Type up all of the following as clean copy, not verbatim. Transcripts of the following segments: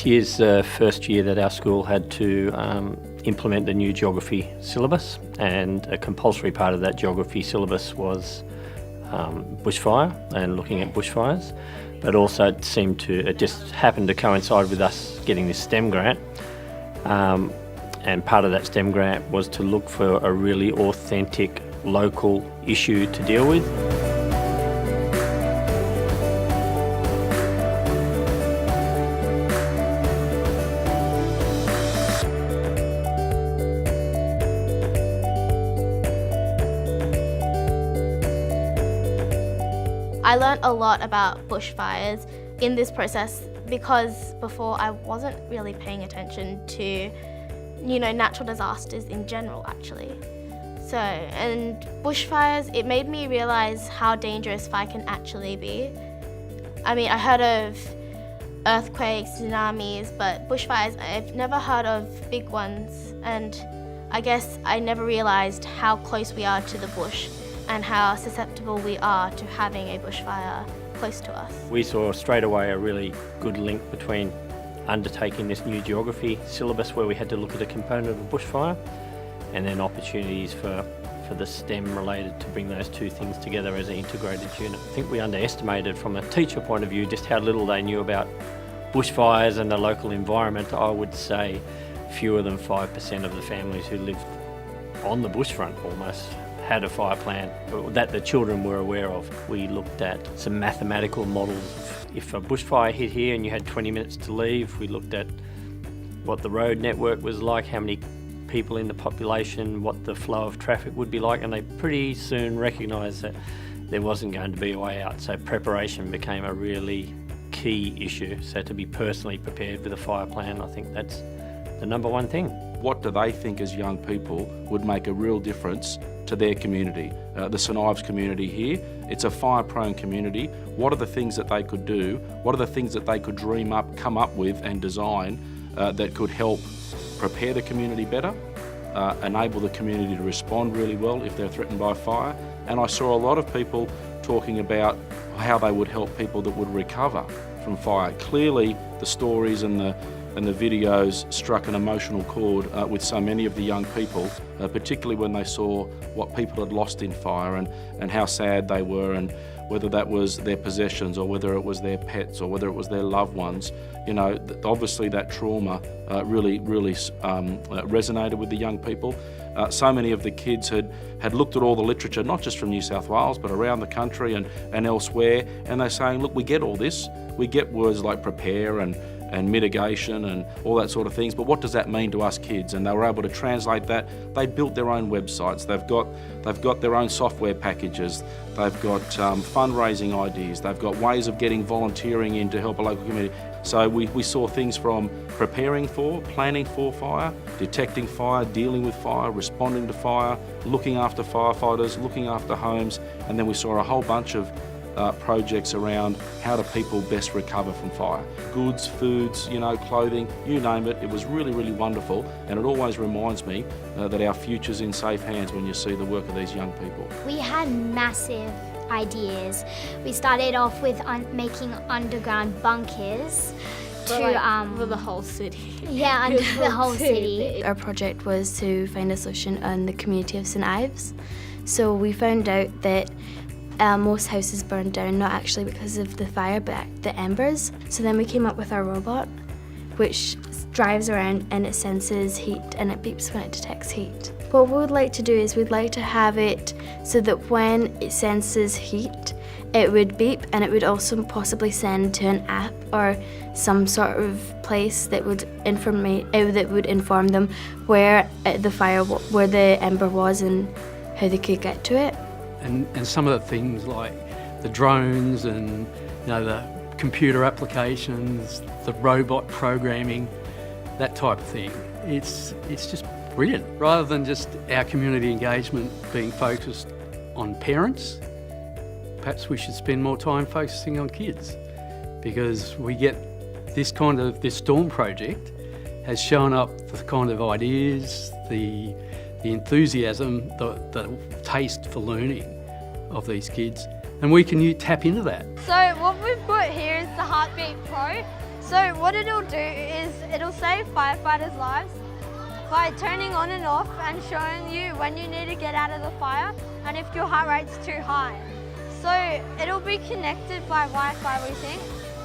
year's the first year that our school had to implement the new geography syllabus, and a compulsory part of that geography syllabus was bushfire and looking at bushfires. But also it just happened to coincide with us getting this STEM grant. And part of that STEM grant was to look for a really authentic local issue to deal with. I learnt a lot about bushfires in this process because before I wasn't really paying attention to, natural disasters in general actually. So, and bushfires, it made me realise how dangerous fire can actually be. I mean, I heard of earthquakes, tsunamis, but bushfires, I've never heard of big ones, and I guess I never realised how close we are to the bush and how susceptible we are to having a bushfire close to us. We saw straight away a really good link between undertaking this new geography syllabus where we had to look at a component of a bushfire, and then opportunities for the STEM related to bring those two things together as an integrated unit. I think we underestimated from a teacher point of view just how little they knew about bushfires and the local environment. I would say fewer than 5% of the families who lived on the bushfront almost had a fire plan that the children were aware of. We looked at some mathematical models of if a bushfire hit here and you had 20 minutes to leave. We looked at what the road network was like, how many people in the population, what the flow of traffic would be like, and they pretty soon recognised that there wasn't going to be a way out. So preparation became a really key issue. So to be personally prepared with a fire plan, I think that's the number one thing. What do they think as young people would make a real difference to their community? The St Ives community here, it's a fire-prone community. What are the things that they could do? What are the things that they could dream up, come up with and design that could help prepare the community better, enable the community to respond really well if they're threatened by fire? And I saw a lot of people talking about how they would help people that would recover from fire. Clearly the stories and the videos struck an emotional chord with so many of the young people, particularly when they saw what people had lost in fire and how sad they were, and whether that was their possessions or whether it was their pets or whether it was their loved ones. Obviously that trauma really resonated with the young people. So many of the kids had looked at all the literature, not just from New South Wales, but around the country and elsewhere, and they're saying, look, we get all this. We get words like prepare and mitigation and all that sort of things, but what does that mean to us kids? And they were able to translate that. They built their own websites, they've got their own software packages, they've got fundraising ideas, they've got ways of getting volunteering in to help a local community. So we saw things from preparing for, planning for fire, detecting fire, dealing with fire, responding to fire, looking after firefighters, looking after homes, and then we saw a whole bunch of projects around how do people best recover from fire. Goods, foods, clothing, you name it. It was really, really wonderful, and it always reminds me that our future's in safe hands when you see the work of these young people. We had massive ideas. We started off with making underground bunkers for the whole city. Yeah, under the whole city. Our project was to find a solution in the community of St Ives. So we found out that most houses burned down, not actually because of the fire, but the embers. So then we came up with our robot, which drives around and it senses heat and it beeps when it detects heat. What we would like to do is we'd like to have it so that when it senses heat, it would beep, and it would also possibly send to an app or some sort of place that would inform them where where the ember was and how they could get to it. And some of the things like the drones and the computer applications, the robot programming, that type of thing, it's just brilliant. Rather than just our community engagement being focused on parents, perhaps we should spend more time focusing on kids, because we get this Storm project has shown up the kind of ideas, the enthusiasm, the taste for learning of these kids, and we can tap into that. So what we've got here is the Heartbeat Pro. So what it'll do is it'll save firefighters' lives by turning on and off and showing you when you need to get out of the fire and if your heart rate's too high. So it'll be connected by Wi-Fi, we think,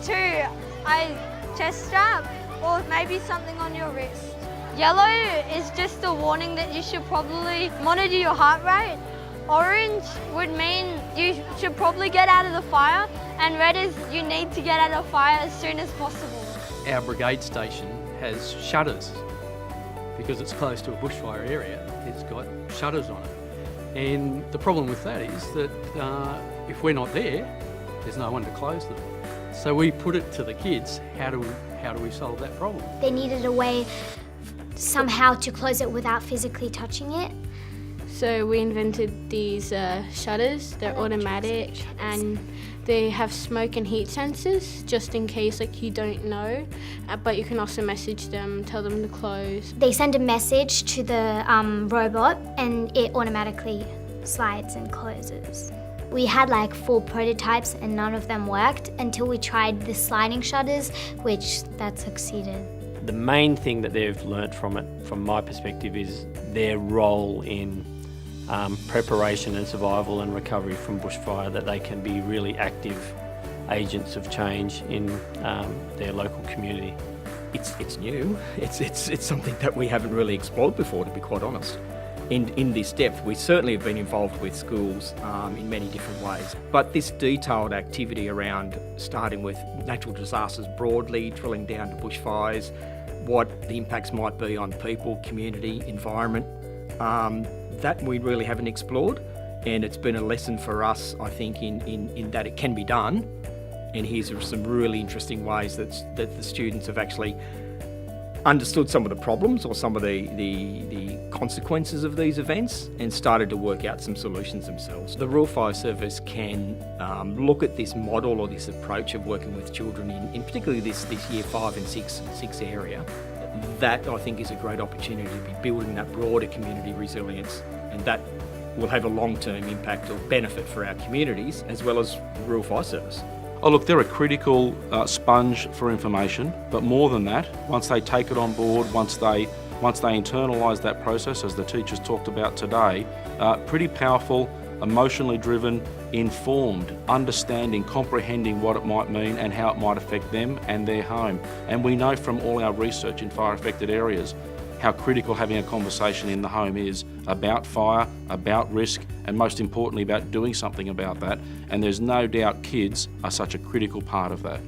to a chest strap or maybe something on your wrist. Yellow is just a warning that you should probably monitor your heart rate. Orange would mean you should probably get out of the fire, and red is you need to get out of the fire as soon as possible. Our brigade station has shutters because it's close to a bushfire area. It's got shutters on it. And the problem with that is that if we're not there, there's no one to close them. So we put it to the kids, how do we solve that problem? They needed a way somehow to close it without physically touching it. So we invented these shutters. They're automatic and they have smoke and heat sensors just in case you don't know, but you can also message them, tell them to close. They send a message to the robot and it automatically slides and closes. We had 4 prototypes and none of them worked until we tried the sliding shutters, which that succeeded. The main thing that they've learnt from it, from my perspective, is their role in preparation and survival and recovery from bushfire, that they can be really active agents of change in their local community. It's new. It's something that we haven't really explored before, to be quite honest. In this depth, we certainly have been involved with schools in many different ways. But this detailed activity around starting with natural disasters broadly, drilling down to bushfires, what the impacts might be on people, community, environment, that we really haven't explored. And it's been a lesson for us, I think, in that it can be done. And here's some really interesting ways that the students have actually understood some of the problems or some of the consequences of these events and started to work out some solutions themselves. The Rural Fire Service can look at this model or this approach of working with children in particularly this year 5 and 6 area. That, I think, is a great opportunity to be building that broader community resilience, and that will have a long-term impact or benefit for our communities as well as Rural Fire Service. Oh look, they're a critical sponge for information, but more than that, once they take it on board, once they internalise that process, as the teachers talked about today, pretty powerful, emotionally driven, informed, understanding, comprehending what it might mean and how it might affect them and their home. And we know from all our research in fire-affected areas how critical having a conversation in the home is about fire, about risk, and most importantly about doing something about that. And there's no doubt kids are such a critical part of that.